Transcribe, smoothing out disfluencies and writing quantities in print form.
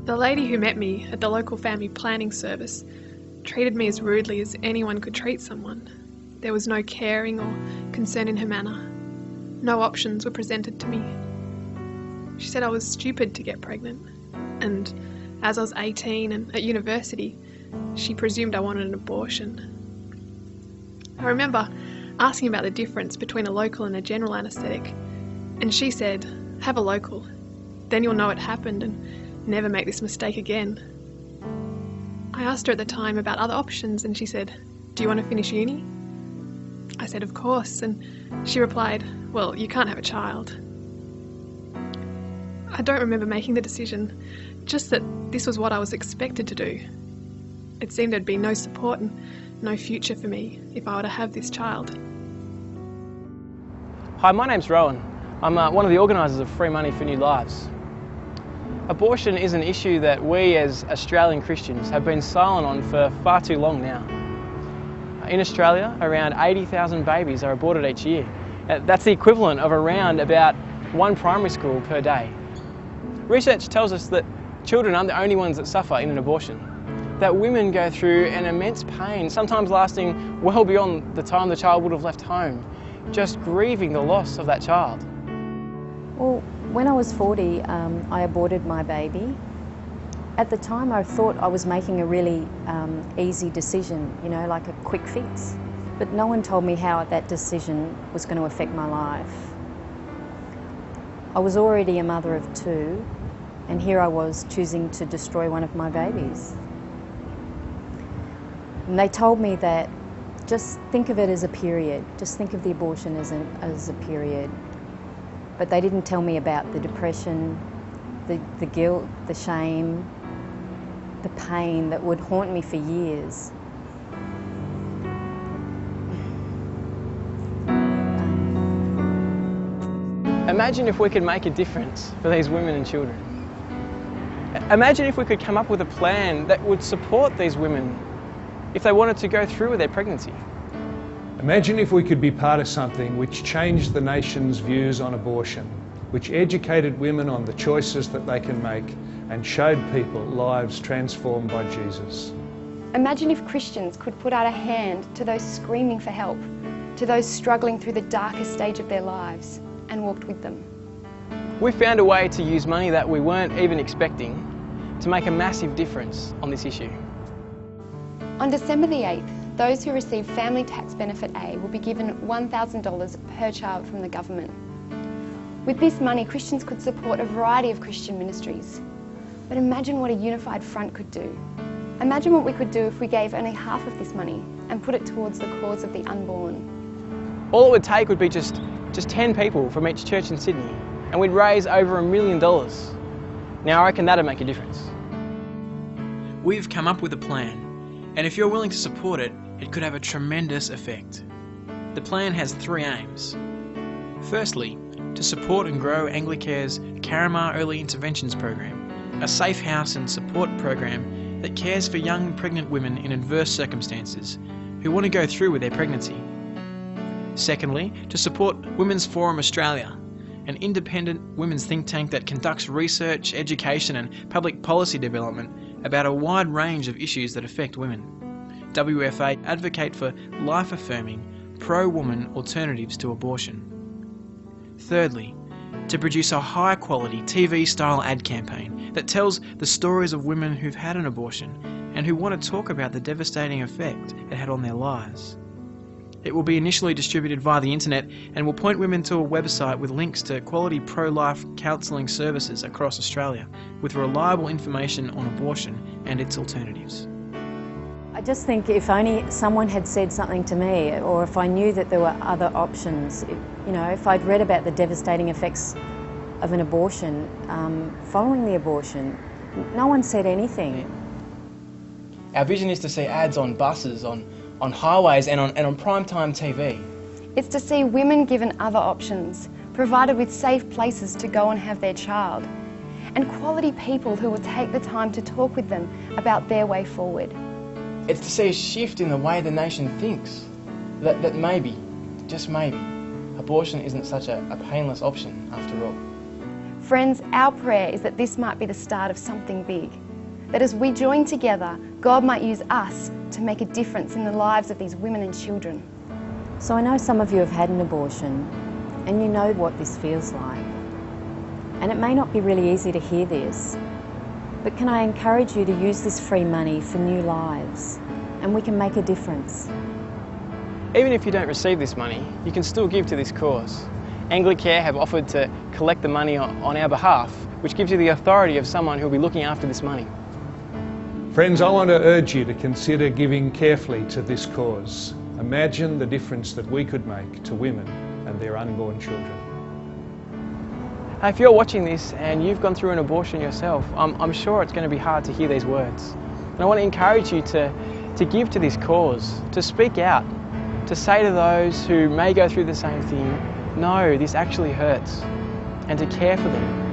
The lady who met me at the local family planning service treated me as rudely as anyone could treat someone. There was no caring or concern in her manner. No options were presented to me. She said I was stupid to get pregnant, and as I was 18 and at university, she presumed I wanted an abortion. I remember asking about the difference between a local and a general anaesthetic, and she said, "Have a local, then you'll know it happened and never make this mistake again." I asked her at the time about other options, and she said, "Do you want to finish uni?" I said, "Of course," and she replied, "Well, you can't have a child." I don't remember making the decision, just that this was what I was expected to do. It seemed there'd be no support and no future for me if I were to have this child. Hi, my name's Rowan. I'm one of the organisers of Free Money for New Lives. Abortion is an issue that we as Australian Christians have been silent on for far too long now. In Australia, around 80,000 babies are aborted each year. That's the equivalent of around about one primary school per day. Research tells us that children aren't the only ones that suffer in an abortion, that women go through an immense pain, sometimes lasting well beyond the time the child would have left home, just grieving the loss of that child. Well, when I was 40, I aborted my baby. At the time, I thought I was making a really easy decision, you know, like a quick fix. But no one told me how that decision was going to affect my life. I was already a mother of two, and here I was choosing to destroy one of my babies. And they told me that just think of it as a period, just think of the abortion as a period. But they didn't tell me about the depression, the guilt, the shame, the pain that would haunt me for years. Imagine if we could make a difference for these women and children. Imagine if we could come up with a plan that would support these women if they wanted to go through with their pregnancy. Imagine if we could be part of something which changed the nation's views on abortion, which educated women on the choices that they can make and showed people lives transformed by Jesus. Imagine if Christians could put out a hand to those screaming for help, to those struggling through the darkest stage of their lives, and walked with them. We found a way to use money that we weren't even expecting to make a massive difference on this issue. On December the 8th, those who receive Family Tax Benefit A will be given $1,000 per child from the government. With this money, Christians could support a variety of Christian ministries. But imagine what a unified front could do. Imagine what we could do if we gave only half of this money and put it towards the cause of the unborn. All it would take would be just 10 people from each church in Sydney, and we'd raise over $1 million. Now I reckon that'd make a difference. We've come up with a plan, and if you're willing to support it, it could have a tremendous effect. The plan has 3 aims. Firstly, to support and grow Anglicare's Caramar Early Interventions program, a safe house and support program that cares for young pregnant women in adverse circumstances who want to go through with their pregnancy. Secondly, to support Women's Forum Australia, an independent women's think tank that conducts research, education and public policy development about a wide range of issues that affect women. WFA advocate for life-affirming, pro-woman alternatives to abortion. Thirdly, to produce a high-quality TV-style ad campaign that tells the stories of women who've had an abortion and who want to talk about the devastating effect it had on their lives. It will be initially distributed via the internet and will point women to a website with links to quality pro-life counselling services across Australia with reliable information on abortion and its alternatives. I just think if only someone had said something to me, or if I knew that there were other options, you know, if I'd read about the devastating effects of an abortion, following the abortion, no one said anything. Our vision is to see ads on buses, on highways and on primetime TV. It's to see women given other options, provided with safe places to go and have their child, and quality people who will take the time to talk with them about their way forward. It's to see a shift in the way the nation thinks, that maybe, just maybe, abortion isn't such a painless option after all. Friends, our prayer is that this might be the start of something big. That as we join together, God might use us to make a difference in the lives of these women and children. So I know some of you have had an abortion and you know what this feels like. And it may not be really easy to hear this, but can I encourage you to use this free money for new lives, and we can make a difference. Even if you don't receive this money, you can still give to this cause. Anglicare have offered to collect the money on our behalf, which gives you the authority of someone who will be looking after this money. Friends, I want to urge you to consider giving carefully to this cause. Imagine the difference that we could make to women and their unborn children. If you're watching this and you've gone through an abortion yourself, I'm sure it's going to be hard to hear these words. And I want to encourage you to give to this cause, to speak out, to say to those who may go through the same thing, no, this actually hurts, and to care for them.